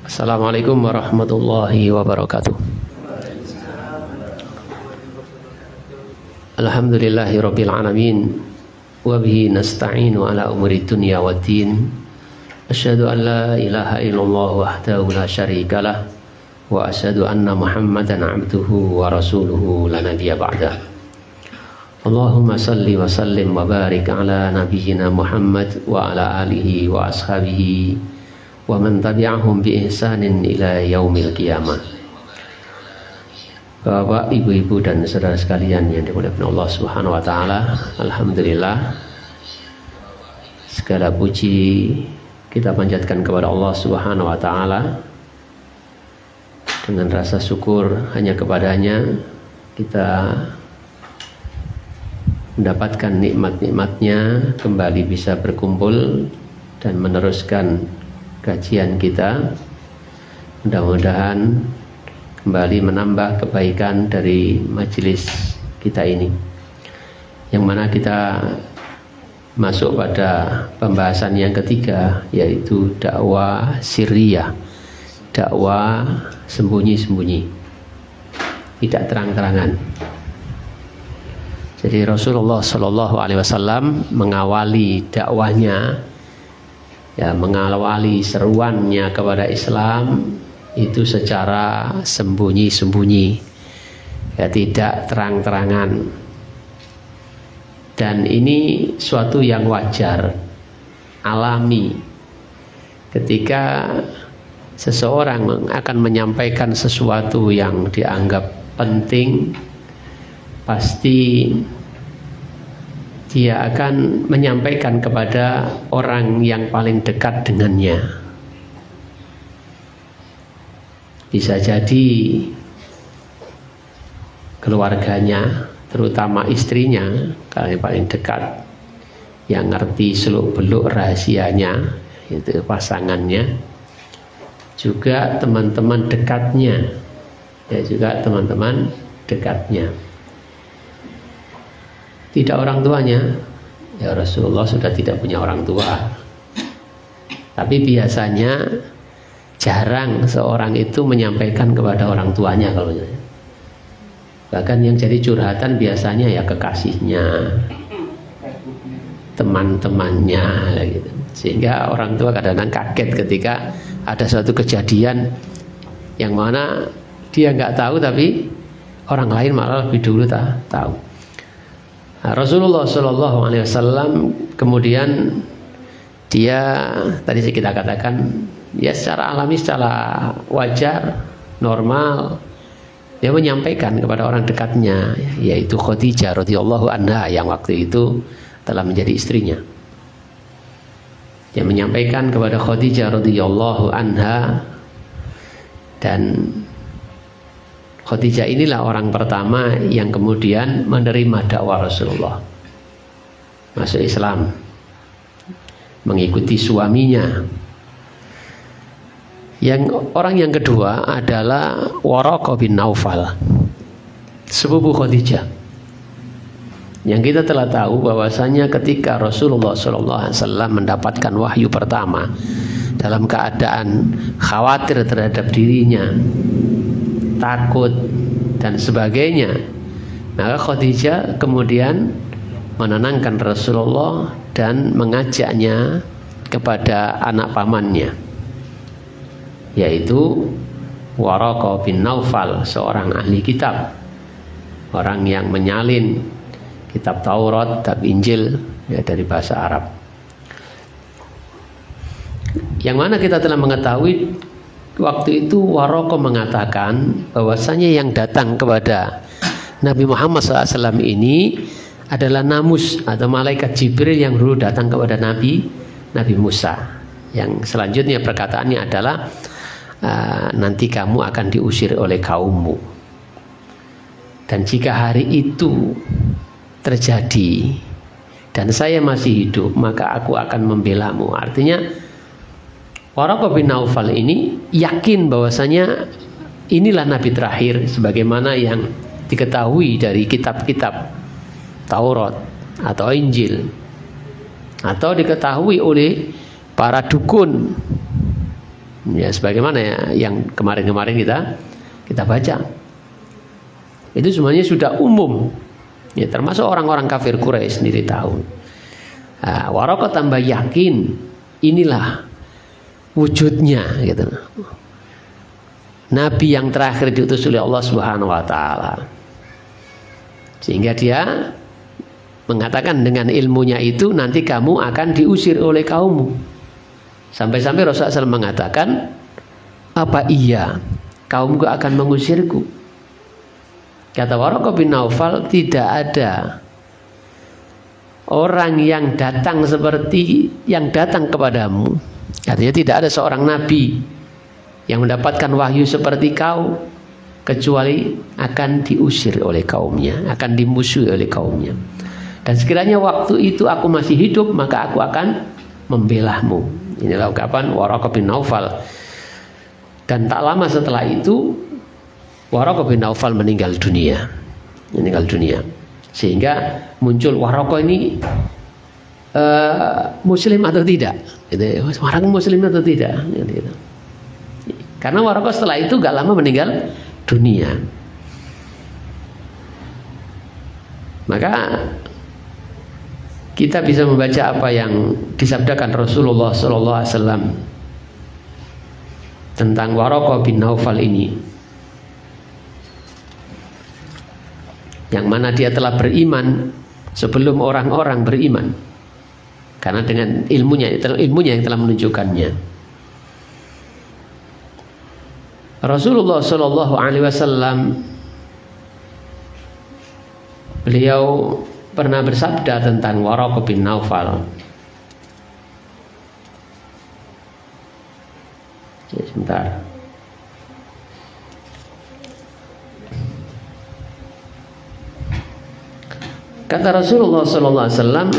Assalamualaikum warahmatullahi wabarakatuh. Alhamdulillahirabbil alamin wa bihi nasta'inu ala umuri dunya waddin. Asyhadu an la ilaha illallah wahdahu la syarikalah wa asyhadu anna Muhammadan abduhu wa rasuluhu la nabiyya ba'dah. Allahumma salli wa sallim wa barik ala nabiyyina Muhammad wa ala alihi wa ashabihi wa man tabi'ahum bi ihsanin ila yaumil qiyamah. Bapak, ibu-ibu dan saudara sekalian yang dimuliakan Allah Subhanahu wa taala, alhamdulillah segala puji kita panjatkan kepada Allah Subhanahu wa taala. Dengan rasa syukur hanya kepadanya kita mendapatkan nikmat-nikmatnya, kembali bisa berkumpul dan meneruskan kajian kita. Mudah-mudahan kembali menambah kebaikan dari majelis kita ini, yang mana kita masuk pada pembahasan yang ketiga, yaitu dakwah sirriyah, dakwah sembunyi-sembunyi, tidak terang-terangan. Jadi Rasulullah Shallallahu Alaihi Wasallam mengawali dakwahnya, ya, mengawali seruannya kepada Islam itu secara sembunyi-sembunyi, ya, tidak terang-terangan. Dan ini suatu yang wajar, alami, ketika seseorang akan menyampaikan sesuatu yang dianggap penting, pasti dia akan menyampaikan kepada orang yang paling dekat dengannya. Bisa jadi keluarganya, terutama istrinya, kalau yang paling dekat, yang ngerti seluk-beluk rahasianya, itu pasangannya. Juga teman-teman dekatnya, ya, juga teman-teman dekatnya. Tidak orang tuanya, ya, Rasulullah sudah tidak punya orang tua. Tapi biasanya jarang seorang itu menyampaikan kepada orang tuanya kalau bahkan yang jadi curhatan biasanya ya kekasihnya, teman-temannya, gitu. Sehingga orang tua kadang-kadang kaget ketika ada suatu kejadian yang mana dia nggak tahu, tapi orang lain malah lebih dulu tahu. Nah, Rasulullah Shallallahu Alaihi Wasallam kemudian dia tadi kita katakan, ya, secara alami, secara wajar, normal, dia menyampaikan kepada orang dekatnya, yaitu Khadijah radhiyallahu anha, yang waktu itu telah menjadi istrinya. Dia menyampaikan kepada Khadijah radhiyallahu anha, dan Khadijah inilah orang pertama yang kemudian menerima dakwah Rasulullah, masuk Islam, mengikuti suaminya. Orang yang kedua adalah Waraqah bin Naufal, sepupu Khadijah, yang kita telah tahu bahwasanya ketika Rasulullah SAW mendapatkan wahyu pertama dalam keadaan khawatir terhadap dirinya, takut dan sebagainya, maka Khadijah kemudian menenangkan Rasulullah dan mengajaknya kepada anak pamannya, yaitu Waraqah bin Naufal, seorang ahli kitab, orang yang menyalin kitab Taurat dan Injil, ya, dari bahasa Arab. Yang mana kita telah mengetahui waktu itu Waraqah mengatakan bahwasanya yang datang kepada Nabi Muhammad SAW ini adalah Namus atau malaikat Jibril yang dulu datang kepada Nabi Musa. Yang selanjutnya perkataannya adalah nanti kamu akan diusir oleh kaummu, dan jika hari itu terjadi dan saya masih hidup, maka aku akan membelamu. Artinya Waraqah bin Naufal ini yakin bahwasanya inilah nabi terakhir sebagaimana yang diketahui dari kitab-kitab Taurat atau Injil, atau diketahui oleh para dukun Ya sebagaimana ya yang kemarin-kemarin kita baca. Itu semuanya sudah umum. Ya, termasuk orang-orang kafir Quraisy sendiri tahu. Nah, Waraqah tambah yakin inilah wujudnya gitu. Nabi yang terakhir diutus oleh Allah Subhanahu wa taala. Sehingga dia mengatakan dengan ilmunya itu nanti kamu akan diusir oleh kaummu. Sampai-sampai Rasulullah SAW mengatakan, apa iya kaumku akan mengusirku? Kata Waraqah bin Naufal, tidak ada orang yang datang seperti yang datang kepadamu. Artinya tidak ada seorang nabi yang mendapatkan wahyu seperti kau, kecuali akan diusir oleh kaumnya, akan dimusuhi oleh kaumnya. Dan sekiranya waktu itu aku masih hidup, maka aku akan membelahmu. Inilah ungkapan Waraqah bin Naufal. Dan tak lama setelah itu Waraqah bin Naufal meninggal dunia. Sehingga muncul Waraqah ini muslim atau tidak? Waraqah muslim atau tidak? Karena Waraqah setelah itu gak lama meninggal dunia. Maka kita bisa membaca apa yang disabdakan Rasulullah SAW tentang Waraqah bin Naufal ini, yang mana dia telah beriman sebelum orang-orang beriman, karena dengan ilmunya yang telah menunjukkannya. Rasulullah SAW beliau pernah bersabda tentang Waraqah bin Naufal. Sebentar. Kata Rasulullah SAW,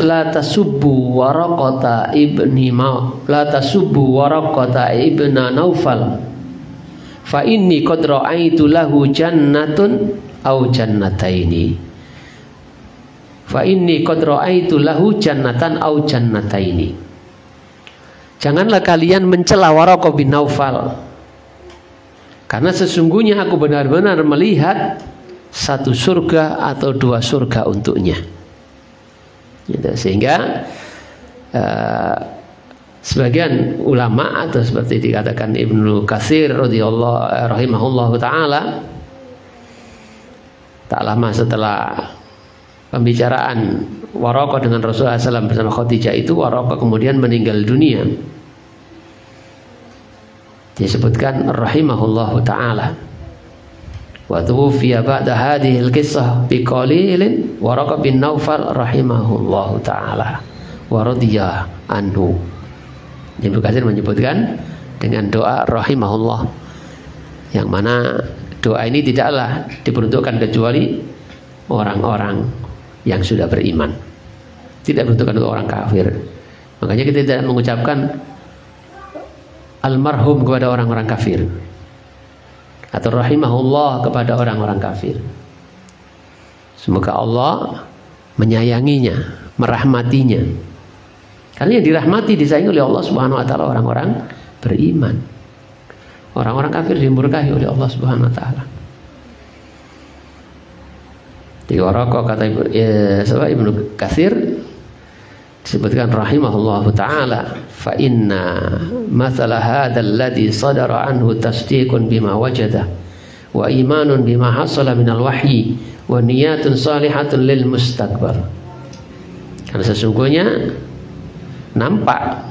la tasubbu Waraqata ibna Naufal, fa inni qad ra'aitu lahu jannatun au jannataini. Fa inni qad ra'aitu lahu jannatan au jannataini. Janganlah kalian mencela Waraqah bin Naufal, karena sesungguhnya aku benar-benar melihat satu surga atau dua surga untuknya. Sehingga sebagian ulama, atau seperti dikatakan Ibnu Katsir rahimahullahu taala, tak lama setelah pembicaraan Waraqah dengan Rasulullah SAW bersama Khadijah itu, Waraqah kemudian meninggal dunia. Disebutkan rahimahullahu taala, wa tuwfiya ba'da hadhihi al-qissah biqalilin Waraqah bin Naufal rahimahullahu taala wa radiya anhu. Ibnu Katsir menyebutkan dengan doa rahimahullah, yang mana doa ini tidaklah diperuntukkan kecuali orang-orang yang sudah beriman, tidak diperuntukkan untuk orang kafir. Makanya kita tidak mengucapkan almarhum kepada orang-orang kafir atau rahimahullah kepada orang-orang kafir. Semoga Allah menyayanginya, merahmatinya. Karena yang dirahmati, disayangi oleh Allah Subhanahu wa taala orang-orang beriman. Orang-orang kafir dimurkahi oleh Allah Subhanahu wa taala. Di Waraqah kata Ibnu Katsir disebutkan rahimahullahu taala, fa inna mathala hadzal ladzi sadara anhu tasdiqun bima wajada wa imanun bima hasala minal wahyi wa niyatun salihatun lil mustakbar. Karena sesungguhnya nampak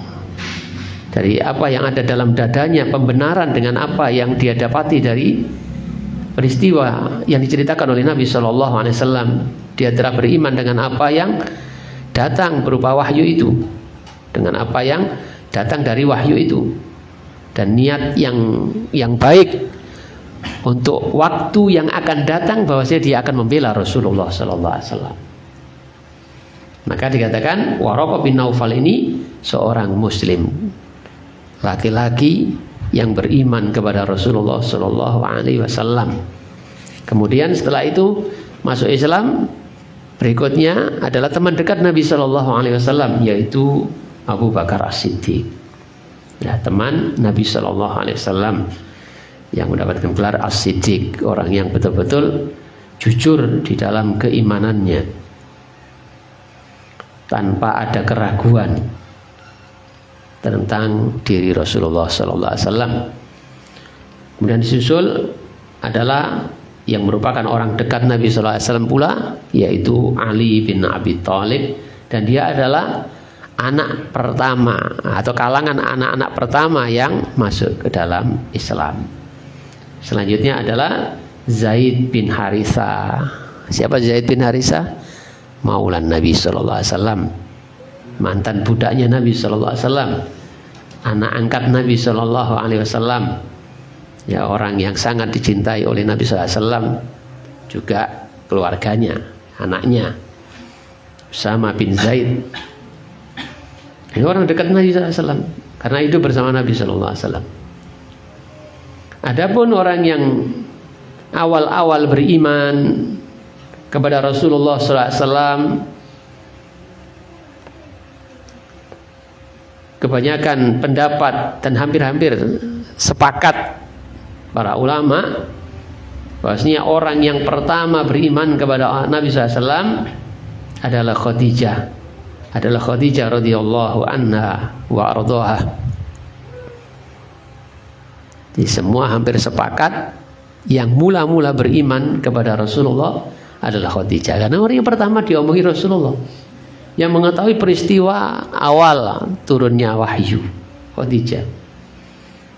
dari apa yang ada dalam dadanya pembenaran dengan apa yang dia dapati dari peristiwa yang diceritakan oleh Nabi SAW. Dia telah beriman dengan apa yang datang berupa wahyu itu, dengan apa yang datang dari wahyu itu, dan niat yang baik untuk waktu yang akan datang, bahwasanya dia akan membela Rasulullah SAW. Maka dikatakan Waraqah bin Naufal ini seorang muslim, laki-laki yang beriman kepada Rasulullah SAW. Kemudian setelah itu masuk Islam. Berikutnya adalah teman dekat Nabi SAW, yaitu Abu Bakar As-Siddiq. Ya, teman Nabi Shallallahu Alaihi Wasallam yang mendapatkan gelar As-Siddiq, orang yang betul-betul jujur di dalam keimanannya tanpa ada keraguan tentang diri Rasulullah Shallallahu Alaihi Wasallam. Kemudian disusul adalah yang merupakan orang dekat Nabi Shallallahu Alaihi Wasallam pula, yaitu Ali bin Abi Thalib, dan dia adalah anak pertama atau kalangan anak-anak pertama yang masuk ke dalam Islam. Selanjutnya adalah Zaid bin Haritha. Siapa Zaid bin Haritha? Maulan Nabi Shallallahu Alaihi Wasallam, mantan budaknya Nabi Shallallahu Alaihi Wasallam, anak angkat Nabi Shallallahu Alaihi Wasallam. Ya, orang yang sangat dicintai oleh Nabi Shallallahu Alaihi Wasallam, juga keluarganya, anaknya Usama bin Zaid. Ini orang dekat Nabi Shallallahu Alaihi Wasallam karena hidup bersama Nabi Shallallahu Alaihi Wasallam. Adapun orang yang awal-awal beriman kepada Rasulullah Sallallahu Alaihi Wasallam, kebanyakan pendapat dan hampir-hampir sepakat para ulama bahwasanya orang yang pertama beriman kepada Nabi Sallallahu Alaihi Wasallam adalah Khadijah radhiyallahu anha wa ardhaha. Semua hampir sepakat yang mula-mula beriman kepada Rasulullah adalah Khadijah, karena orang yang pertama diomongi Rasulullah, yang mengetahui peristiwa awal turunnya wahyu. Khadijah,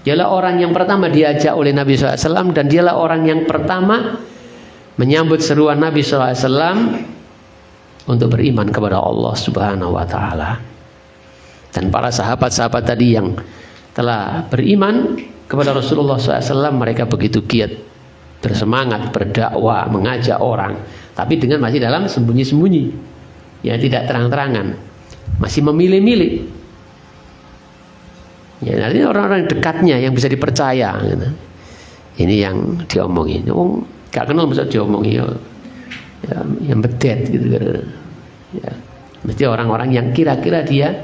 dialah orang yang pertama diajak oleh Nabi SAW, dan dialah orang yang pertama menyambut seruan Nabi SAW untuk beriman kepada Allah Subhanahu wa Ta'ala. Dan para sahabat-sahabat tadi yang telah beriman kepada Rasulullah SAW, mereka begitu giat, bersemangat, berdakwah, mengajak orang, tapi dengan masih dalam sembunyi-sembunyi, ya, tidak terang-terangan, masih memilih-milih. Ya, nanti orang-orang dekatnya yang bisa dipercaya, gitu. Ini yang diomongin. Oh, gak kenal bisa diomongin, ya, yang bedet gitu. Ya, mesti orang-orang yang kira-kira dia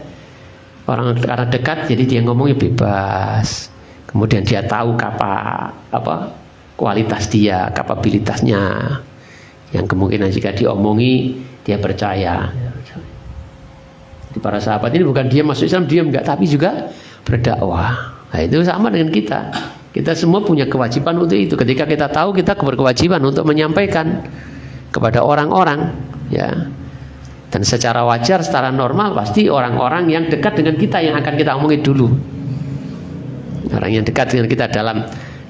orang karena dekat, jadi dia ngomongnya bebas. Kemudian dia tahu kualitas dia, kapabilitasnya, yang kemungkinan jika diomongi dia percaya. Jadi para sahabat ini bukan dia masuk Islam diam enggak, tapi juga berdakwah. Nah, itu sama dengan kita. Kita semua punya kewajiban untuk itu. Ketika kita tahu, kita berkewajiban untuk menyampaikan kepada orang-orang, ya. Dan secara wajar, secara normal, pasti orang-orang yang dekat dengan kita yang akan kita omongin dulu. Orang yang dekat dengan kita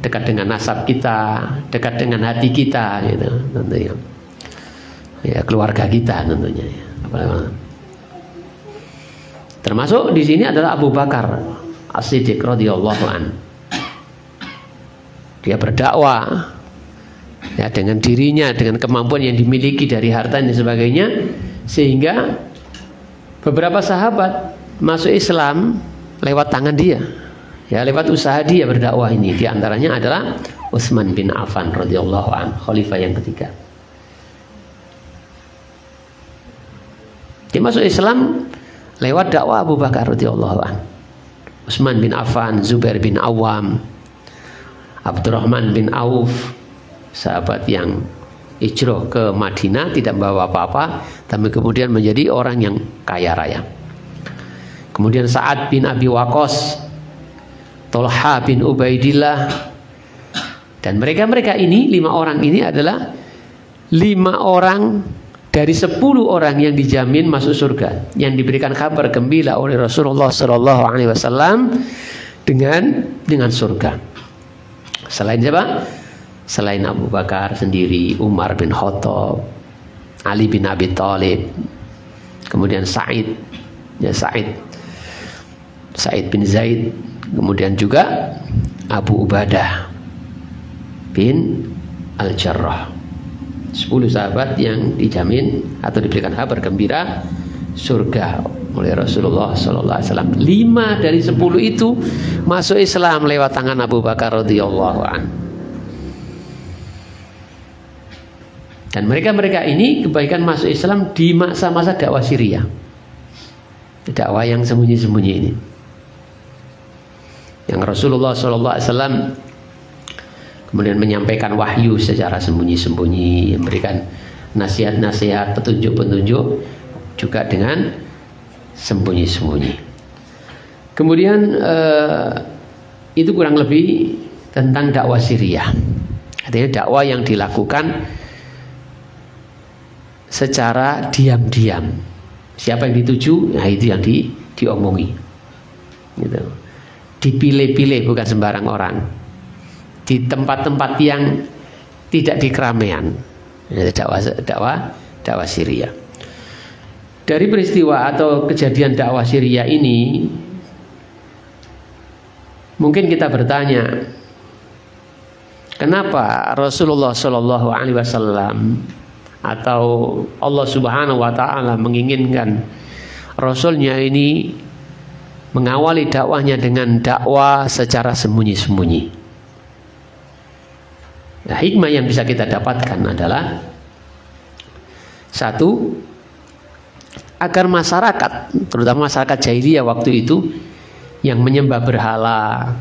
dekat dengan nasab kita, dekat dengan hati kita, gitu, tentunya. Ya, keluarga kita tentunya. Termasuk di sini adalah Abu Bakar As-Siddiq radhiyallahu anhu. Dia berdakwah, ya, dengan dirinya, dengan kemampuan yang dimiliki dari harta dan sebagainya, sehingga beberapa sahabat masuk Islam lewat tangan dia. Ya, lewat usaha dia berdakwah ini. Di antaranya adalah Utsman bin Affan radhiyallahu anhu, khalifah yang ketiga. Dia masuk Islam lewat dakwah Abu Bakar radhiyallahu anhu. Utsman bin Affan, Zubair bin Awam, Abdurrahman bin Auf, sahabat yang hijrah ke Madinah tidak membawa apa-apa, tapi kemudian menjadi orang yang kaya raya. Kemudian Sa'ad bin Abi Waqqas, Tolha bin Ubaidillah, dan mereka ini 5 orang ini adalah 5 orang dari 10 orang yang dijamin masuk surga, yang diberikan kabar gembira oleh Rasulullah Sallallahu Alaihi Wasallam dengan surga. Selain siapa? Selain Abu Bakar sendiri, Umar bin Khattab, Ali bin Abi Thalib, kemudian Sa'id bin Zaid, kemudian juga Abu Ubadah bin Al-Jarrah. 10 sahabat yang dijamin atau diberikan kabar gembira surga oleh Rasulullah Sallallahu Alaihi Wasallam. 5 dari 10 itu masuk Islam lewat tangan Abu Bakar radhiyallahu anhu. Dan mereka ini kebaikan masuk Islam di masa-masa dakwah Syria, dakwah yang sembunyi-sembunyi ini. yang Rasulullah SAW kemudian menyampaikan wahyu secara sembunyi-sembunyi, memberikan nasihat-nasihat, petunjuk-petunjuk juga dengan sembunyi-sembunyi. Kemudian itu kurang lebih tentang dakwah sirriyah. Artinya dakwah yang dilakukan secara diam-diam. Siapa yang dituju, nah itu yang diomongi. Gitu. Dipilih-pilih, bukan sembarang orang. Di tempat-tempat yang tidak di keramaian. Dakwah sirriyah. Dari peristiwa atau kejadian dakwah sirriyah ini, mungkin kita bertanya, kenapa Rasulullah SAW atau Allah Subhanahu Wa Taala menginginkan Rasulnya ini mengawali dakwahnya dengan dakwah secara sembunyi-sembunyi? Nah, hikmah yang bisa kita dapatkan adalah satu, agar masyarakat, terutama masyarakat jahiliyah waktu itu yang menyembah berhala,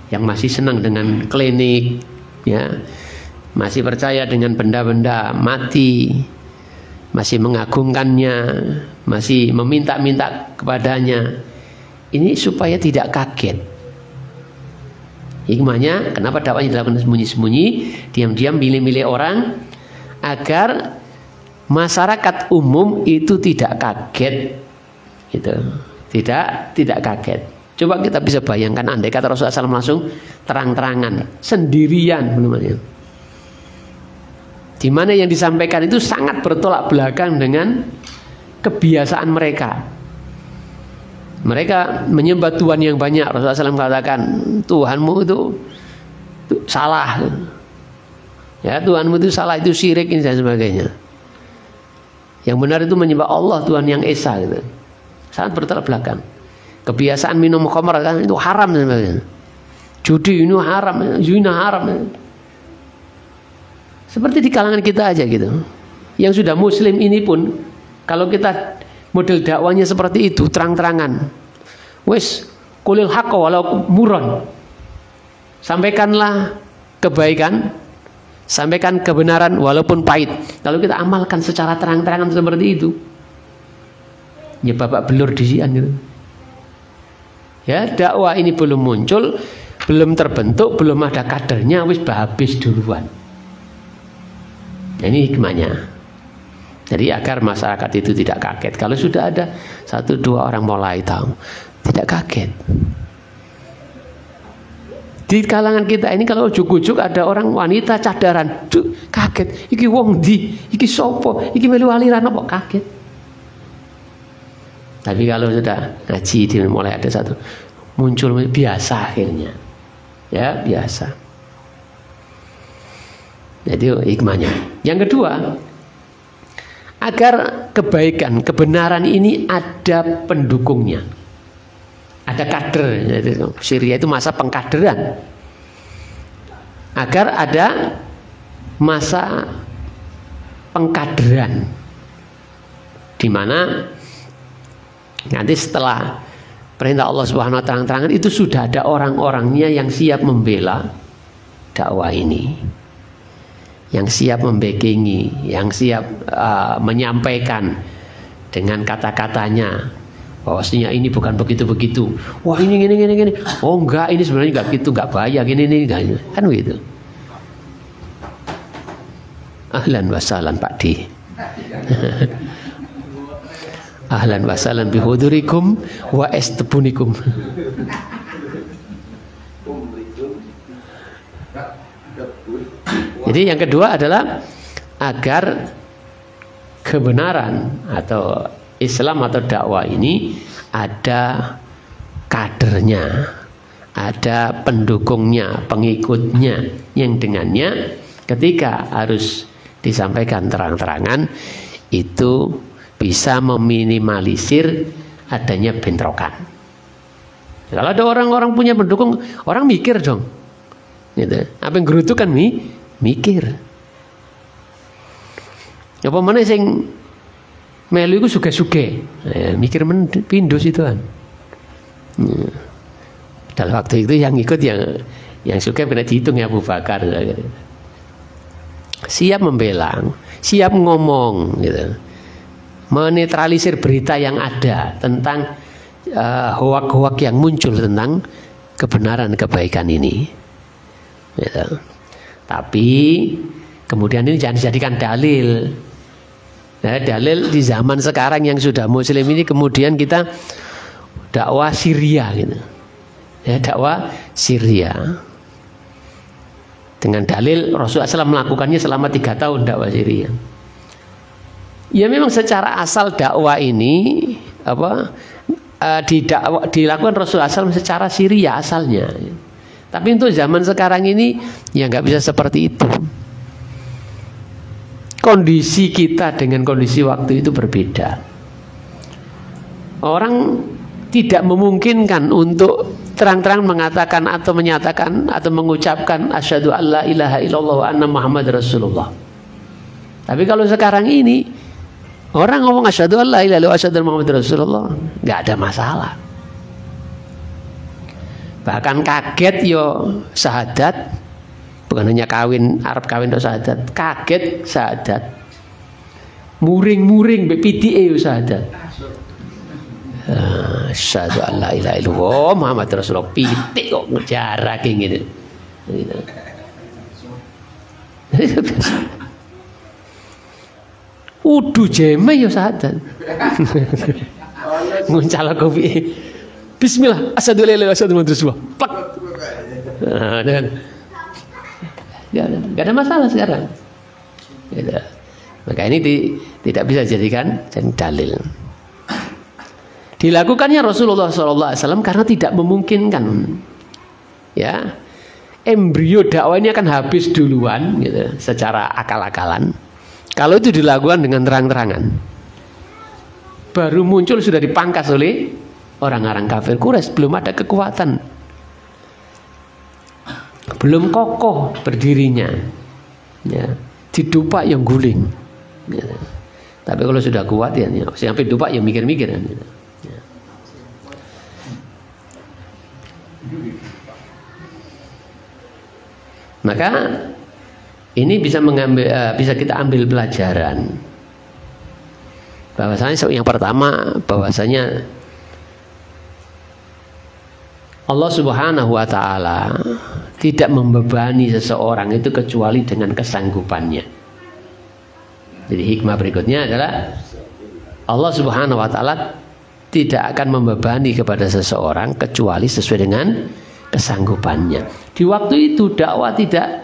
yang masih senang dengan klinik, ya, masih percaya dengan benda-benda mati, masih mengagungkannya, masih meminta-minta kepadanya, ini supaya tidak kaget. Hikmahnya, kenapa dakwahnya dilakukan sembunyi-sembunyi, diam-diam, milih-milih orang, agar masyarakat umum itu tidak kaget, gitu. Tidak kaget. Coba kita bisa bayangkan, andai kata Rasulullah SAW langsung terang-terangan, sendirian, di mana yang disampaikan itu sangat bertolak belakang dengan kebiasaan mereka. Mereka menyembah Tuhan yang banyak. Rasulullah SAW katakan, Tuhanmu itu salah, ya, Tuhanmu itu salah, itu syirik, ini dan sebagainya. Yang benar itu menyembah Allah, Tuhan yang Esa, gitu. Sangat bertolak belakang. Kebiasaan minum khamr kan itu haram dan sebagainya. Judi ini haram, zina haram. Seperti di kalangan kita aja gitu. Yang sudah muslim ini pun, kalau kita model dakwanya seperti itu, terang-terangan, wes qulil haqqa walau murran, sampaikanlah kebaikan, sampaikan kebenaran walaupun pahit. Kalau kita amalkan secara terang-terangan seperti itu, ya babak belur disian gitu. Ya, dakwah ini belum muncul, belum terbentuk, belum ada kadernya, wis habis duluan. Nah, ini hikmahnya. Jadi agar masyarakat itu tidak kaget. Kalau sudah ada 1-2 orang mulai tahu, tidak kaget. Di kalangan kita ini kalau ujuk-ujuk ada orang wanita cadaran, kaget. Iki wong di, iki sopo, iki melu aliran apa, kaget. Tapi kalau sudah ngaji, mulai ada satu muncul, biasa akhirnya, ya biasa. Jadi hikmahnya. Yang kedua, agar kebaikan, kebenaran ini ada pendukungnya, ada kader. Sirriyah itu masa pengkaderan. Agar ada masa pengkaderan, di mana nanti setelah perintah Allah Subhanahu wa Ta'ala terang-terangan itu sudah ada orang-orangnya yang siap membela dakwah ini, yang siap membackingi, yang siap menyampaikan dengan kata-katanya bahwasanya ini bukan begitu-begitu. Wah, ini gini. Oh enggak, ini sebenarnya enggak gitu, enggak bahaya, gini kan begitu. Ahlan wa sahlan Pak D. Ahlan wa sahlan bihudurikum wa estebunikum. Jadi yang kedua adalah agar kebenaran atau Islam atau dakwah ini ada kadernya, ada pendukungnya, pengikutnya, yang dengannya ketika harus disampaikan terang-terangan itu bisa meminimalisir adanya bentrokan. Kalau ada orang-orang punya pendukung, orang mikir dong, gitu. Apa yang gerutu kan mikir. Apa mana sing melu iku suge-suge, mikir pindus itu kan. Dalam waktu itu yang ikut yang suka kena dihitung ya Abu Bakar. Siap membela, siap ngomong gitu. Menetralisir berita yang ada tentang hoak-hoak yang muncul tentang kebenaran kebaikan ini gitu. Tapi kemudian ini jangan dijadikan dalil. Nah, dalil di zaman sekarang yang sudah muslim ini kemudian kita dakwah Syria gitu. Ya, dakwah Syria dengan dalil Rasulullah SAW melakukannya selama 3 tahun dakwah Syria. Ya memang secara asal dakwah ini dilakukan Rasulullah SAW secara Syria asalnya. Tapi untuk zaman sekarang ini ya nggak bisa seperti itu. Kondisi kita dengan kondisi waktu itu berbeda. Orang tidak memungkinkan untuk terang-terang mengatakan atau menyatakan atau mengucapkan asyhadu alla ilaha illallah wa anna Muhammad Rasulullah. Tapi kalau sekarang ini orang ngomong asyhadu alla ilaha illallah wa asyhadu Muhammad Rasulullah, nggak ada masalah. Bahkan kaget yo syahadat, bukan hanya kawin Arab kawin do syahadat, kaget syahadat. Muring-muring mbek pitike yo syahadat. Asyhadu alla ilaha illallah Muhammad Rasulullah, pitik kok ngejarak gitu. Udu jeme yo syahadat. Nguncal kopi. Bismillah, asyhadu alla ilaha illallah Muhammad Rasulullah. Plak. Nah, Gak ada masalah sekarang. Gitu. Maka ini tidak bisa dijadikan dalil. Dilakukannya Rasulullah SAW karena tidak memungkinkan. Ya, embrio dakwah ini akan habis duluan, gitu, secara akal-akalan. Kalau itu dilakukan dengan terang-terangan, baru muncul sudah dipangkas oleh orang-orang kafir Quraisy, belum ada kekuatan. Belum kokoh berdirinya, ya, didupak yang guling. Ya. Tapi kalau sudah kuat ya, sampai dupak ya mikir-mikir. Ya. Maka ini bisa kita ambil pelajaran. Bahwasanya yang pertama, bahwasanya Allah Subhanahu wa Ta'ala tidak membebani seseorang itu kecuali dengan kesanggupannya. Jadi hikmah berikutnya adalah Allah Subhanahu wa Ta'ala tidak akan membebani kepada seseorang kecuali sesuai dengan kesanggupannya. Di waktu itu dakwah tidak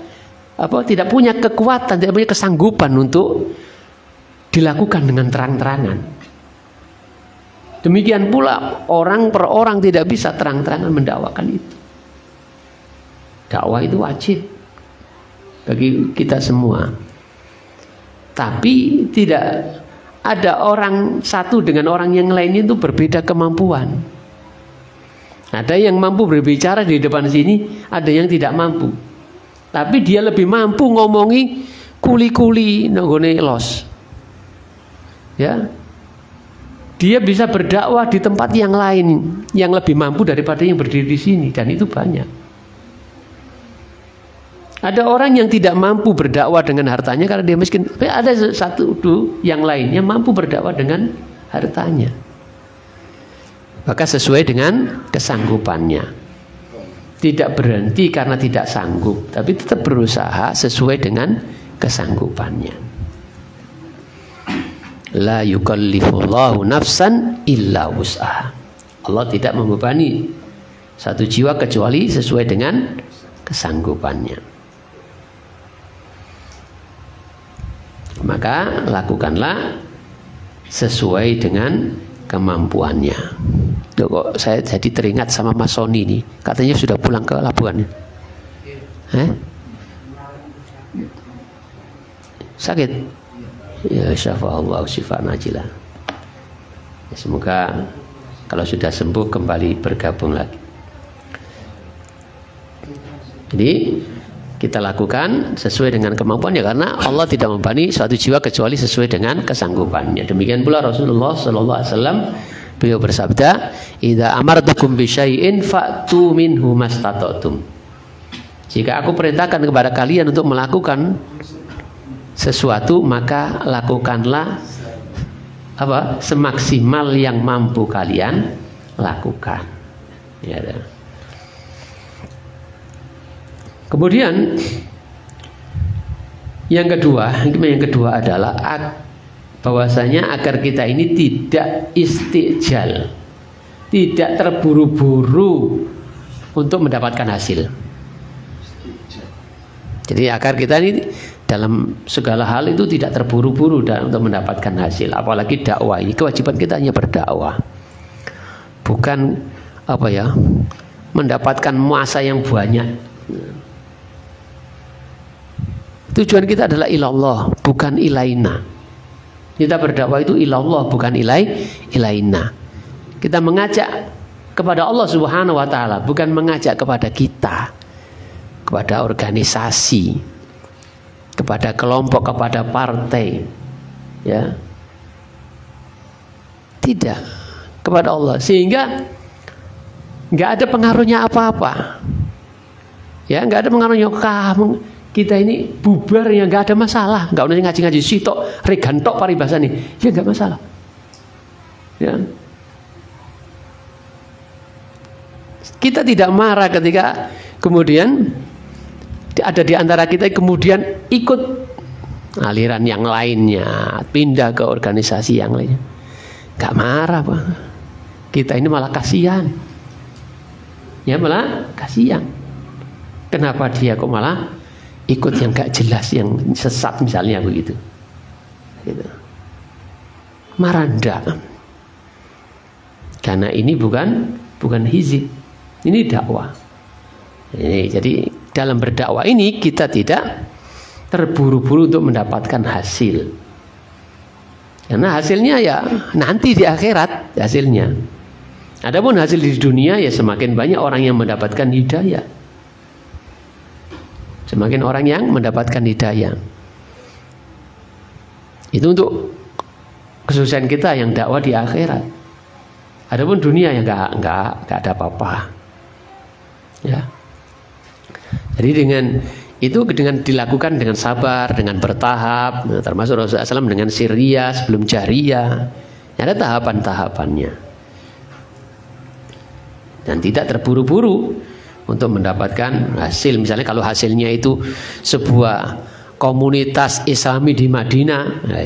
punya kekuatan, tidak punya kesanggupan untuk dilakukan dengan terang-terangan. Demikian pula orang per orang tidak bisa terang-terangan mendakwakan itu. Dakwah itu wajib bagi kita semua. Tapi tidak ada orang satu dengan orang yang lain itu berbeda kemampuan. Ada yang mampu berbicara di depan sini, ada yang tidak mampu. Tapi dia lebih mampu ngomongi kuli-kuli nggone los. Ya. Dia bisa berdakwah di tempat yang lain yang lebih mampu daripada yang berdiri di sini, dan itu banyak. Ada orang yang tidak mampu berdakwah dengan hartanya karena dia miskin. Tapi ada satu yang lainnya mampu berdakwah dengan hartanya. Maka sesuai dengan kesanggupannya. Tidak berhenti karena tidak sanggup, tapi tetap berusaha sesuai dengan kesanggupannya. La yukallifullahu nafsan illa wus'aha. Allah tidak membebani satu jiwa kecuali sesuai dengan kesanggupannya. Maka lakukanlah sesuai dengan kemampuannya. Tuh, kok saya jadi teringat sama Mas Sony ini, katanya sudah pulang ke Labuan. Sakit? Ya, syafa'allahu syifa'an ajilah. Ya, semoga kalau sudah sembuh kembali bergabung lagi. Jadi kita lakukan sesuai dengan kemampuannya, karena Allah tidak membebani suatu jiwa kecuali sesuai dengan kesanggupannya. Demikian pula Rasulullah SAW Beliau bersabda, "Idza amartukum bi syai'in fa'tu minhu mastata'tum." Jika aku perintahkan kepada kalian untuk melakukan sesuatu, maka lakukanlah apa? Semaksimal yang mampu kalian lakukan. Ya. Kemudian yang kedua adalah bahwasanya agar kita ini tidak istijal, tidak terburu-buru untuk mendapatkan hasil. Jadi agar kita ini dalam segala hal itu tidak terburu-buru untuk mendapatkan hasil. Apalagi dakwah ini, kewajiban kita hanya berdakwah, bukan mendapatkan masa yang banyak. Tujuan kita adalah ilallah, bukan ilaina. Kita berdakwah itu ilallah, bukan ilaina. Kita mengajak kepada Allah Subhanahu wa taala, bukan mengajak kepada kita, kepada organisasi, kepada kelompok, kepada partai. Ya. Tidak, kepada Allah. Sehingga nggak ada pengaruhnya apa-apa. Ya, nggak ada pengaruhnya. Kita ini bubar ya nggak ada masalah, nggak usah ngaji-ngaji sitok, regantok paribasan nih, ya nggak masalah. Ya. Kita tidak marah ketika kemudian ada di antara kita kemudian ikut aliran yang lainnya, pindah ke organisasi yang lainnya. Nggak marah, Pak. Kita ini malah kasihan. Ya malah kasihan. Kenapa dia kok malah ikut yang gak jelas, yang sesat misalnya begitu. Gitu. Marah enggak. Karena ini bukan hizib, ini dakwah. Jadi dalam berdakwah ini kita tidak terburu-buru untuk mendapatkan hasil. Karena hasilnya ya nanti di akhirat hasilnya. Adapun hasil di dunia ya semakin banyak orang yang mendapatkan hidayah. Semakin orang yang mendapatkan hidayah. Itu untuk kesusahan kita yang dakwah di akhirat. Adapun dunia yang enggak ada apa-apa. Ya. Jadi dengan dilakukan dengan sabar, dengan bertahap, termasuk Rasulullah SAW dengan sirriyah sebelum jahriyah. Ada tahapan-tahapannya. Dan tidak terburu-buru untuk mendapatkan hasil. Misalnya kalau hasilnya itu sebuah komunitas Islami di Madinah, nah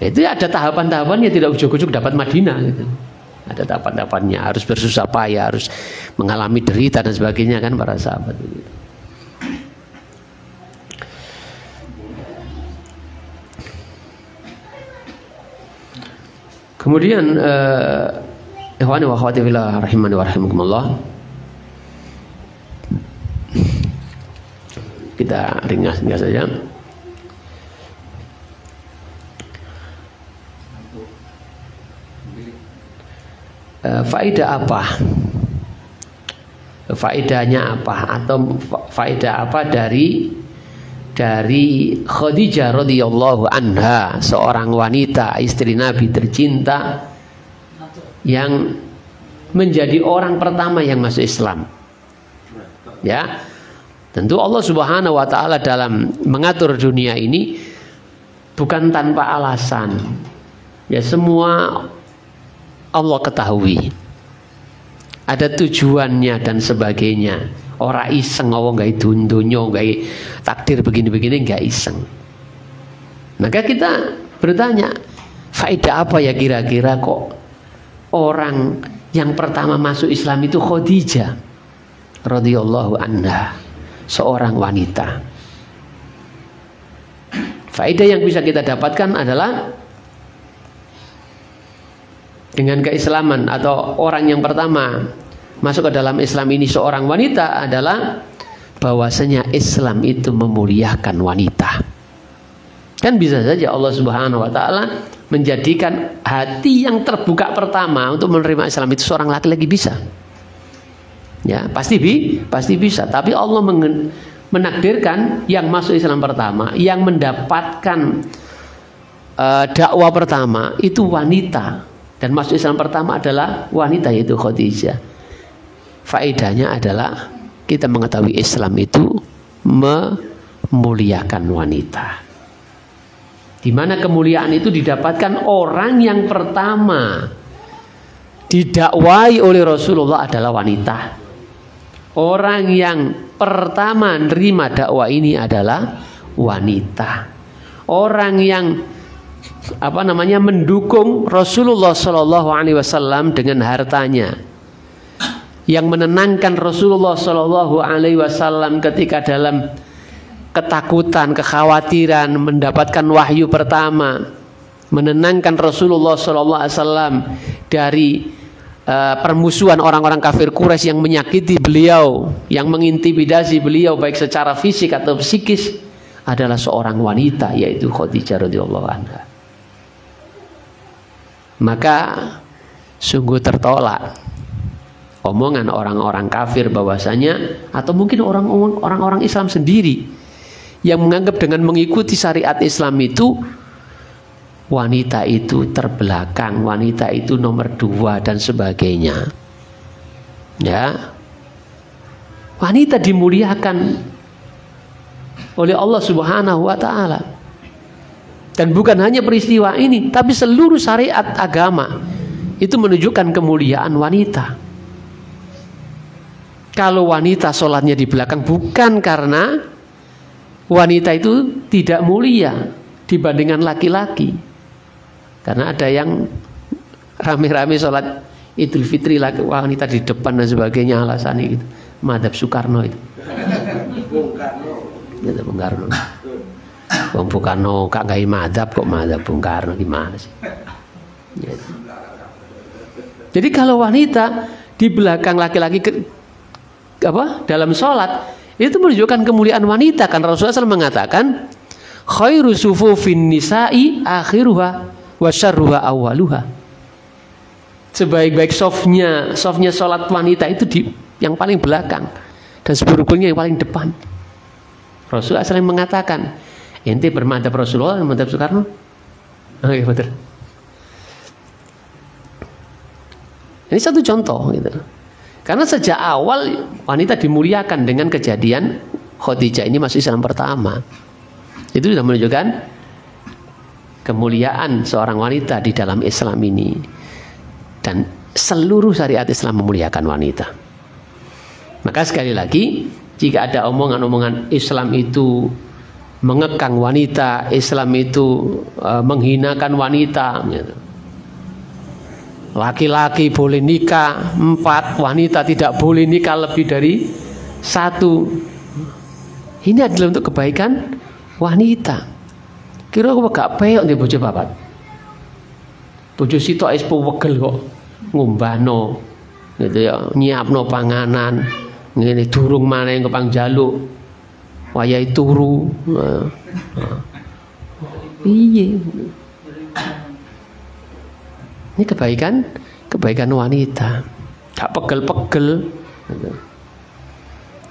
itu ada tahapan-tahapannya, tidak ujuk-ujuk dapat Madinah gitu. Ada tahapan-tahapannya, harus bersusah payah, harus mengalami derita dan sebagainya kan para sahabat gitu. Kemudian ikhwani wa akhwati fillah rahimani wa rahimakumullah, kita ringkas saja. Faedah apa? Faedahnya apa? Atau faedah apa dari Khadijah radhiyallahu anha, seorang wanita istri Nabi tercinta yang menjadi orang pertama yang masuk Islam. Ya. Tentu Allah Subhanahu wa taala dalam mengatur dunia ini bukan tanpa alasan. Ya semua Allah ketahui. Ada tujuannya dan sebagainya. Ora iseng Allah gawe dunya, gawe takdir begini-begini enggak iseng. Maka kita bertanya, faedah apa ya kira-kira kok orang yang pertama masuk Islam itu Khadijah radhiyallahu anha, seorang wanita. Faedah yang bisa kita dapatkan adalah dengan keislaman atau orang yang pertama masuk ke dalam Islam ini seorang wanita adalah bahwasanya Islam itu memuliakan wanita. Kan bisa saja Allah Subhanahu wa taala menjadikan hati yang terbuka pertama untuk menerima Islam itu seorang laki-laki bisa. Ya, pasti bisa, tapi Allah menakdirkan yang masuk Islam pertama, yang mendapatkan dakwah pertama itu wanita. Dan masuk Islam pertama adalah wanita, yaitu Khadijah. Faedahnya adalah kita mengetahui Islam itu memuliakan wanita. Di mana kemuliaan itu didapatkan orang yang pertama didakwai oleh Rasulullah adalah wanita. Orang yang pertama menerima dakwah ini adalah wanita. Orang yang mendukung Rasulullah Shallallahu Alaihi Wasallam dengan hartanya, yang menenangkan Rasulullah Shallallahu Alaihi Wasallam ketika dalam ketakutan, kekhawatiran mendapatkan wahyu pertama, menenangkan Rasulullah Shallallahu Alaihi Wasallam dari permusuhan orang-orang kafir Quraisy yang menyakiti beliau, yang mengintimidasi beliau baik secara fisik atau psikis, adalah seorang wanita, yaitu Khadijah radhiyallahu anha. Maka sungguh tertolak omongan orang-orang kafir bahwasanya, atau mungkin orang-orang Islam sendiri yang menganggap dengan mengikuti syariat Islam itu wanita itu terbelakang, wanita itu nomor 2 dan sebagainya. Ya, wanita dimuliakan oleh Allah Subhanahu wa Ta'ala. Dan bukan hanya peristiwa ini, tapi seluruh syariat agama itu menunjukkan kemuliaan wanita. Kalau wanita sholatnya di belakang, bukan karena wanita itu tidak mulia dibandingkan laki-laki. Karena ada yang rame-rame sholat Idul Fitri, wanita di depan dan sebagainya, alasannya gitu. Madhab Soekarno itu. Bung Karno. Bung Karno kak gaya madhab, kok madhab Bung Karno gimana sih? Jadi kalau wanita di belakang laki-laki dalam sholat, itu menunjukkan kemuliaan wanita. Kan Rasulullah SAW mengatakan, khairu sufufin nisa'i akhiruha wa syarruha awwaluha. Sebaik-baik sofnya sholat wanita itu yang paling belakang, dan seburuk-buruknya yang paling depan. Rasulullah SAW mengatakan, ente bermadhab Rasulullah, madhab Soekarno. Oke, betul. Ini satu contoh gitu. Karena sejak awal wanita dimuliakan dengan kejadian Khadijah ini masuk Islam pertama. Itu sudah menunjukkan kemuliaan seorang wanita di dalam Islam ini. Dan seluruh syariat Islam memuliakan wanita. Maka sekali lagi, jika ada omongan-omongan Islam itu mengekang wanita, Islam itu menghinakan wanita, gitu. Laki-laki boleh nikah 4, wanita tidak boleh nikah lebih dari 1. Ini adalah untuk kebaikan wanita. Kira kok gak peyok di bojo babat. Bojo sitok espo wegel kok ngumbano, gitu ya, nyiapno panganan, ngene durung maneh kepang jaluk. Wayahe turu. Iya. Ini kebaikan wanita. Gak pegel-pegel.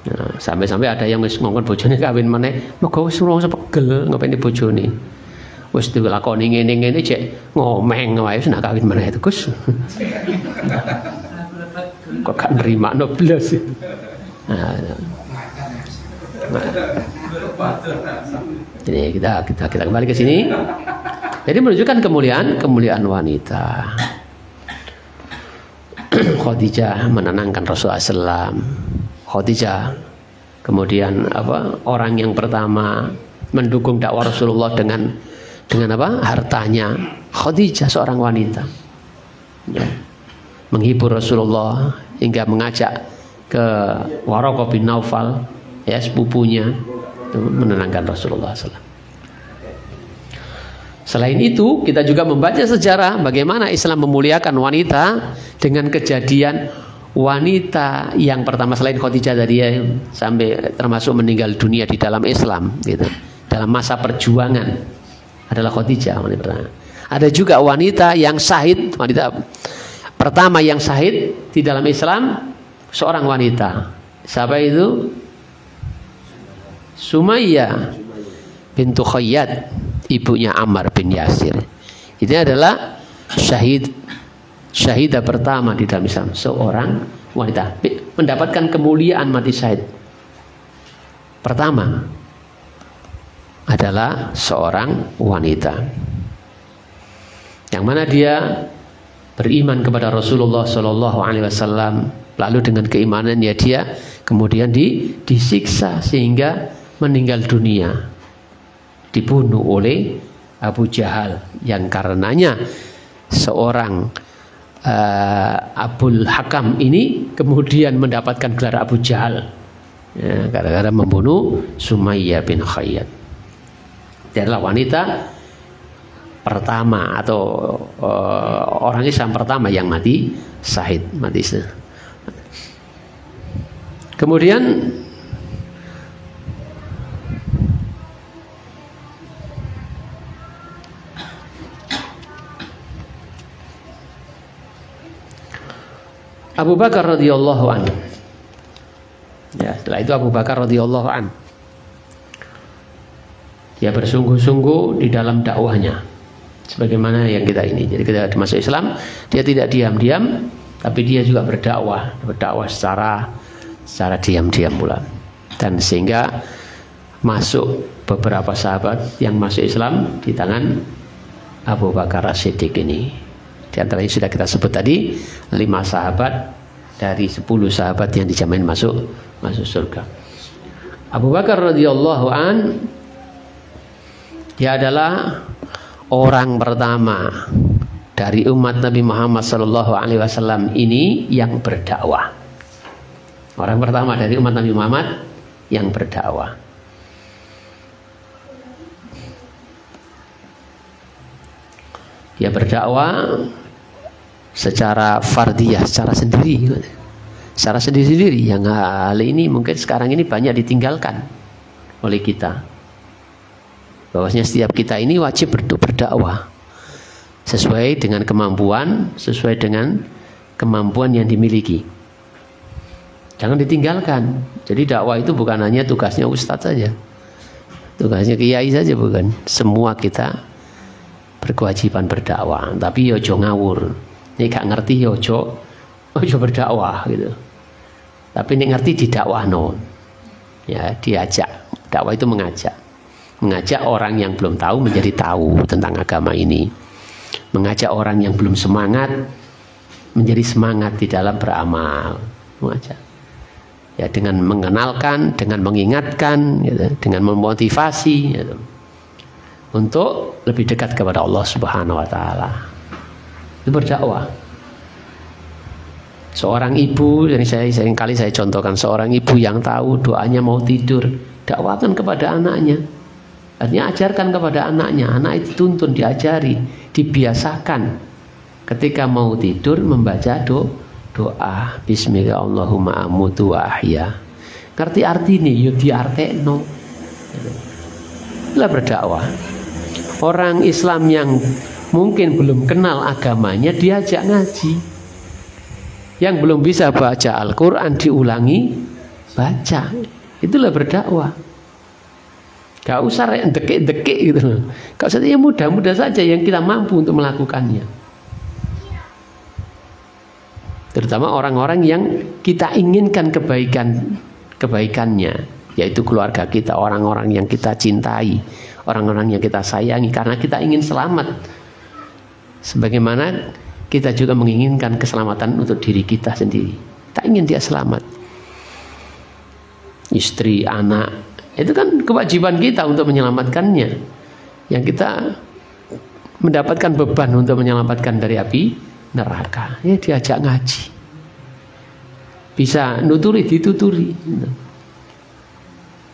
Nah, sampai-sampai ada yang wis ngongkon bojone kawin meneh, mergo wis ora sepegel ngopeni bojone. Wis dilakoni ngene-ngene cek ngomeng wae wis nak kawin meneh itu, Gus. Kok gak nrimakno blas. Jadi kita kembali ke sini. Jadi menunjukkan kemuliaan wanita. Khadijah menenangkan Rasulullah SAW. Khadijah kemudian orang yang pertama mendukung dakwah Rasulullah dengan hartanya. Khadijah seorang wanita, ya, menghibur Rasulullah hingga mengajak ke Waraqah bin Naufal, ya, sepupunya, menenangkan Rasulullah SAW. Selain itu, kita juga membaca sejarah bagaimana Islam memuliakan wanita dengan kejadian wanita yang pertama selain Khadijah tadi, ya, sampai termasuk meninggal dunia di dalam Islam, gitu. Dalam masa perjuangan adalah Khadijah wanita pertama. Ada juga wanita yang syahid, wanita pertama yang syahid di dalam Islam, seorang wanita. Siapa itu? Sumayyah bintu Khayyat, ibunya Ammar bin Yasir. Ini adalah syahid Syahidah pertama di dalam Islam, seorang wanita mendapatkan kemuliaan mati syahid. Pertama adalah seorang wanita, yang mana dia beriman kepada Rasulullah Shallallahu Alaihi Wasallam, lalu dengan keimanannya dia kemudian disiksa sehingga meninggal dunia, dibunuh oleh Abu Jahal, yang karenanya seorang Abul Hakam ini kemudian mendapatkan gelar Abu Jahal, ya, gara-gara membunuh Sumayyah bin Khayyat. Dia adalah wanita pertama atau orang Islam pertama yang mati syahid, mati syahid. Kemudian Abu Bakar radhiyallahu anhu. Ya, setelah itu Abu Bakar radhiyallahu anhu, dia bersungguh-sungguh di dalam dakwahnya, sebagaimana yang kita ini. Jadi ketika masuk Islam, dia tidak diam-diam, tapi dia juga berdakwah secara diam-diam pula. Dan sehingga masuk beberapa sahabat yang masuk Islam di tangan Abu Bakar As-Siddiq ini. Di antaranya sudah kita sebut tadi 5 sahabat dari 10 sahabat yang dijamin masuk surga. Abu Bakar radhiyallahu an, dia adalah orang pertama dari umat Nabi Muhammad sallallahu alaihi wasallam ini yang berdakwah. Orang pertama dari umat Nabi Muhammad yang berdakwah. Dia berdakwah secara fardiyah, secara sendiri, secara sendiri-sendiri. Yang hal ini mungkin sekarang ini banyak ditinggalkan oleh kita. Bahwasanya setiap kita ini wajib berdakwah sesuai dengan kemampuan, sesuai dengan kemampuan yang dimiliki. Jangan ditinggalkan. Jadi dakwah itu bukan hanya tugasnya ustadz saja, tugasnya kiai saja, bukan. Semua kita berkewajiban berdakwah, tapi ojo ngawur. Ini gak ngerti ojo berdakwah gitu. Tapi ini ngerti didakwah no. Ya, diajak. Dakwah itu mengajak orang yang belum tahu menjadi tahu tentang agama ini. Mengajak orang yang belum semangat menjadi semangat di dalam beramal. Mengajak. Ya, dengan mengenalkan, dengan mengingatkan, gitu, dengan memotivasi, gitu, untuk lebih dekat kepada Allah Subhanahu Wa Taala. Itu berdakwah. Seorang ibu, yang seringkali saya contohkan, seorang ibu yang tahu doanya mau tidur, dakwakan kepada anaknya. Artinya ajarkan kepada anaknya. Anak itu tuntun, diajari, dibiasakan ketika mau tidur membaca doa Bismillah Allahumma amutu wa ahya. Ngerti arti ini, yuk diartekno. Itulah berdakwah. Orang Islam yang mungkin belum kenal agamanya diajak ngaji. Yang belum bisa baca Al-Quran diulangi baca. Itulah berdakwah. Gak usah dekik-dekik gitu. Gak usah, ya mudah-mudah saja yang kita mampu untuk melakukannya. Terutama orang-orang yang kita inginkan kebaikannya, yaitu keluarga kita, orang-orang yang kita cintai, orang-orang yang kita sayangi, karena kita ingin selamat. Sebagaimana kita juga menginginkan keselamatan untuk diri kita sendiri. Kita ingin dia selamat. Istri, anak, itu kan kewajiban kita untuk menyelamatkannya. Yang kita mendapatkan beban untuk menyelamatkan dari api neraka. Ya diajak ngaji. Bisa nuturi, dituturi.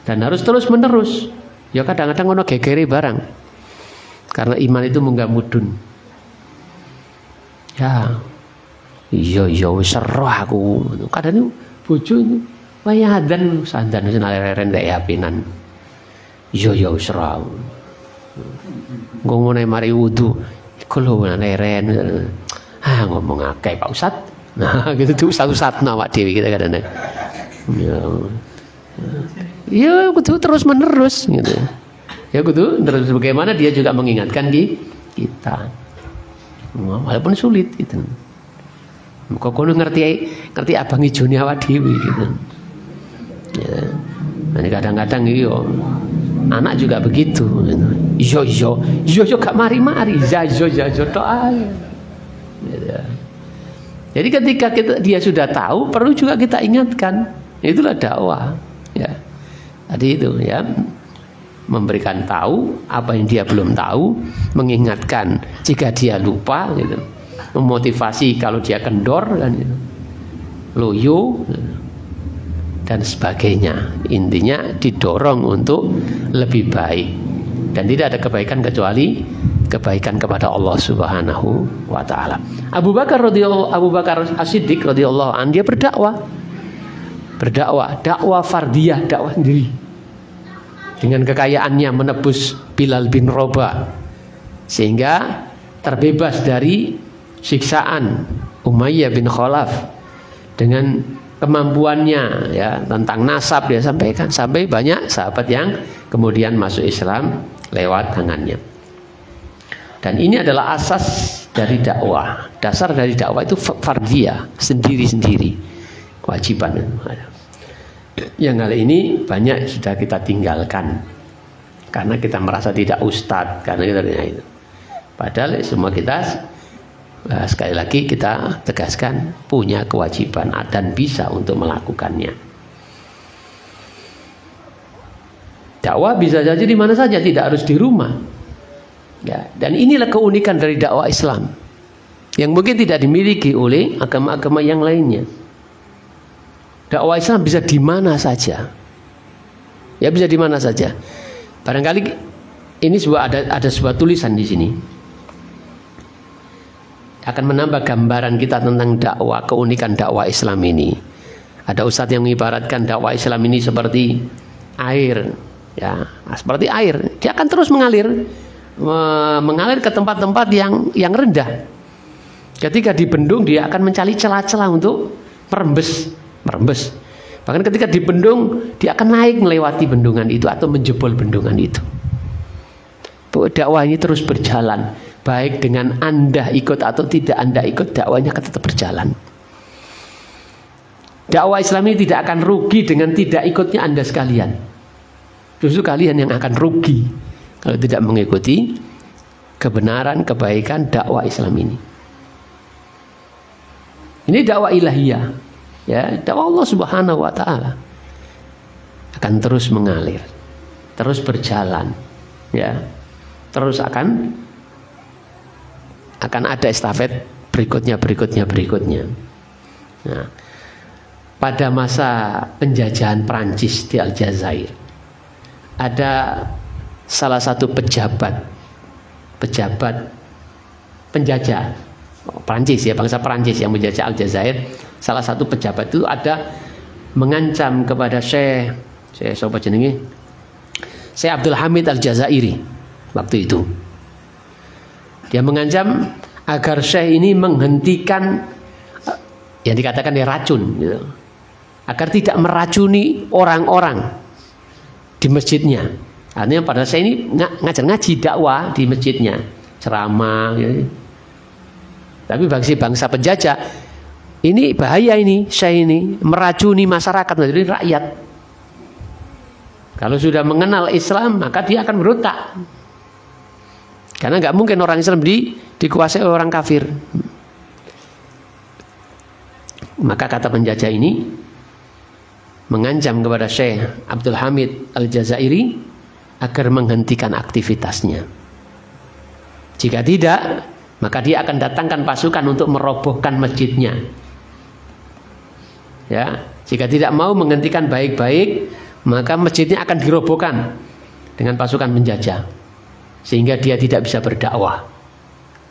Dan harus terus menerus. Ya kadang-kadang ono gegere barang. Karena iman itu munggah mudun. Ya, iya wis seroh aku. Kadang bojo wayah adzan sandan wis naleren nek yapinan. Iya wis seroh. Ngomong mari wudu, iku lho naleren. Ngomong akeh Pak Ustad. Nah, gitu tuh satu-satu awak dhewe kita kadang. Ya, kudu terus menerus gitu. Ya kudu terus, bagaimana dia juga mengingatkan kita. Walaupun sulit gitu. Kok kono ngerti abang ijone awak dhewe gitu. Ya. Nah, kadang-kadang iyo anak juga begitu. Iyo gak mari-mari. Iya tok ae. Ya. Jadi ketika dia sudah tahu, perlu juga kita ingatkan. Itulah dakwah. Ya. Tadi itu ya, memberikan tahu apa yang dia belum tahu, mengingatkan jika dia lupa, gitu. Memotivasi kalau dia kendor, kan, gitu. Loyo dan sebagainya. Intinya didorong untuk lebih baik, dan tidak ada kebaikan kecuali kebaikan kepada Allah Subhanahu wa taala. Abu Bakar As-Siddiq radhiyallahu anhu, dia berdakwah, dakwah fardiyah, dakwah sendiri. Dengan kekayaannya menebus Bilal bin Rabah sehingga terbebas dari siksaan Umayyah bin Khalaf. Dengan kemampuannya ya tentang nasab dia sampaikan, sampai banyak sahabat yang kemudian masuk Islam lewat tangannya. Dan ini adalah asas dari dakwah. Dasar dari dakwah itu fardiyah, sendiri-sendiri, kewajiban. Yang kali ini banyak sudah kita tinggalkan karena kita merasa tidak ustadz, karena kita itu. Padahal semua kita, sekali lagi kita tegaskan, punya kewajiban dan bisa untuk melakukannya. Dakwah bisa saja di mana saja, tidak harus di rumah. Ya, dan inilah keunikan dari dakwah Islam yang mungkin tidak dimiliki oleh agama-agama yang lainnya. Dakwah Islam bisa di mana saja. Ya, bisa di mana saja. Barangkali ini ada sebuah tulisan di sini. Akan menambah gambaran kita tentang dakwah, keunikan dakwah Islam ini. Ada ustadz yang mengibaratkan dakwah Islam ini seperti air, ya, seperti air. Dia akan terus mengalir ke tempat-tempat yang rendah. Ketika dibendung, dia akan mencari celah-celah untuk merembes. Bahkan ketika dibendung, dia akan naik melewati bendungan itu atau menjebol bendungan itu. Dakwah ini terus berjalan, baik dengan Anda ikut atau tidak Anda ikut, dakwahnya akan tetap berjalan. Dakwah Islam ini tidak akan rugi dengan tidak ikutnya Anda sekalian. Justru kalian yang akan rugi kalau tidak mengikuti kebenaran, kebaikan dakwah Islam ini. Ini dakwah ilahiyah, ya, dakwah Allah Subhanahu wa taala akan terus mengalir, terus berjalan, ya. Terus akan ada estafet berikutnya. Nah, pada masa penjajahan Prancis di Aljazair, ada salah satu pejabat penjajah Prancis, ya, bangsa Prancis yang menjajah Aljazair. Salah satu pejabat itu ada mengancam kepada Syekh Abdul Hamid Al-Jazairi waktu itu. Dia mengancam agar Syekh ini menghentikan yang dikatakan racun, gitu, agar tidak meracuni orang-orang di masjidnya. Artinya pada Syekh ini ngajar ngaji dakwah di masjidnya, ceramah, gitu. Tapi bangsa penjajah ini bahaya, ini Syekh ini meracuni masyarakat, menjadi rakyat. Kalau sudah mengenal Islam, maka dia akan berontak. Karena nggak mungkin orang Islam dikuasai oleh orang kafir. Maka kata penjajah ini mengancam kepada Syekh Abdul Hamid Al-Jazairi agar menghentikan aktivitasnya. Jika tidak, maka dia akan datangkan pasukan untuk merobohkan masjidnya. Ya, jika tidak mau menghentikan baik-baik, maka masjidnya akan dirobohkan dengan pasukan penjajah, sehingga dia tidak bisa berdakwah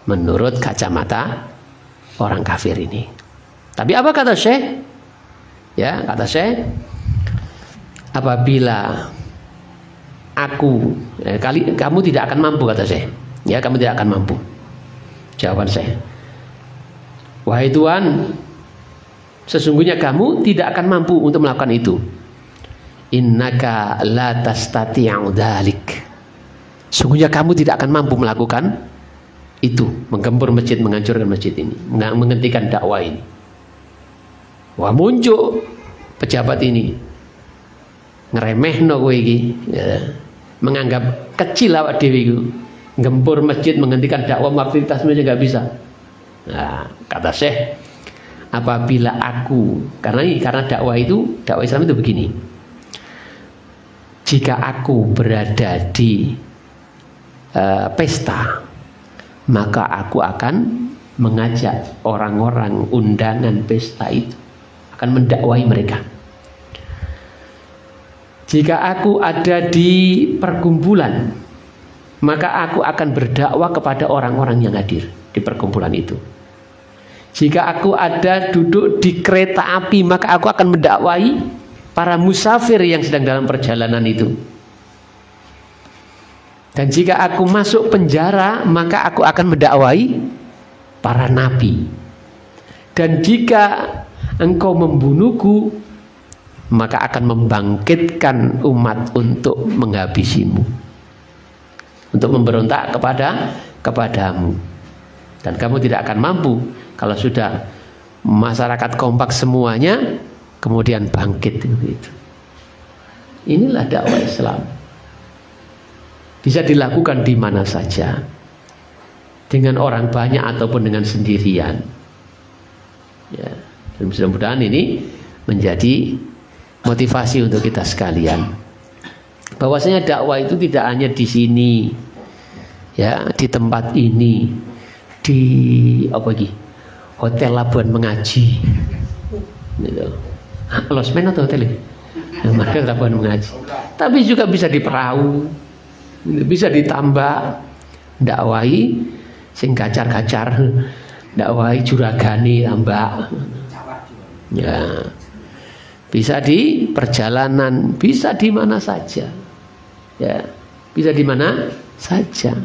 menurut kacamata orang kafir ini. Tapi apa kata Syekh? Ya, kata Syekh, apabila kamu tidak akan mampu, kata Syekh. Ya, kamu tidak akan mampu. Jawaban Syekh, wahai Tuhan, sesungguhnya kamu tidak akan mampu untuk melakukan itu. Innaka la tastati'u dzalik. Sungguhnya kamu tidak akan mampu melakukan itu, menggempur masjid, menghancurkan masjid ini, menghentikan dakwah ini. Wah, muncul pejabat ini ngeremehno kowe iki, ya. Menganggap kecil awak dhewe iku. Gempur masjid, menghentikan dakwah aktivitas saja nggak bisa. Nah, kata Syekh, apabila aku, karena dakwah Islam itu begini. Jika aku berada di pesta, maka aku akan mengajak orang-orang undangan pesta itu, akan mendakwahi mereka. Jika aku ada di perkumpulan, maka aku akan berdakwah kepada orang-orang yang hadir di perkumpulan itu. Jika aku ada duduk di kereta api, maka aku akan mendakwahi para musafir yang sedang dalam perjalanan itu. Dan jika aku masuk penjara, maka aku akan mendakwahi para nabi. Dan jika engkau membunuhku, maka akan membangkitkan umat untuk menghabisimu, untuk memberontak kepadamu. Dan kamu tidak akan mampu kalau sudah masyarakat kompak semuanya, kemudian bangkit gitu. Inilah dakwah Islam. Bisa dilakukan di mana saja, dengan orang banyak ataupun dengan sendirian. Ya, dan mudah-mudahan ini menjadi motivasi untuk kita sekalian. Bahwasanya dakwah itu tidak hanya di sini, ya, di tempat ini, di hotel Labuan Mengaji, gitu. Losmen atau hotel ini? Mereka Labuan Mengaji. Tapi juga bisa di perahu, bisa ditambah dakwahi sing gacar-gacar, dakwahi juragani tambah. Ya. Bisa di perjalanan, bisa di mana saja. Ya, bisa di mana saja.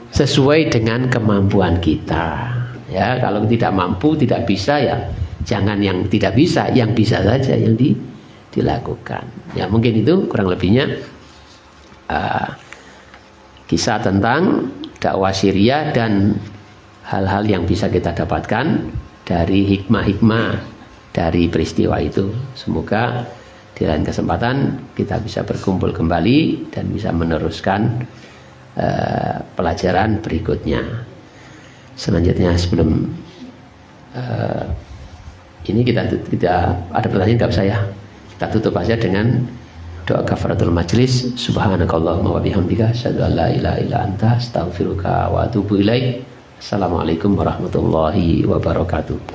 Sesuai dengan kemampuan kita. Ya, kalau tidak mampu, tidak bisa, ya jangan yang tidak bisa, yang bisa saja yang dilakukan. Ya, mungkin itu kurang lebihnya kisah tentang dakwah Syria dan hal-hal yang bisa kita dapatkan dari hikmah-hikmah dari peristiwa itu. Semoga di lain kesempatan kita bisa berkumpul kembali dan bisa meneruskan pelajaran berikutnya. Selanjutnya sebelum ini kita ada pertanyaan nggak usah ya, kita tutup aja dengan doa kafaratul majlis. Subhanakallahumma wa bihamdika asyhadu an la ilaha illa anta astaghfiruka wa atubu ilaik. Assalamualaikum warahmatullahi wabarakatuh.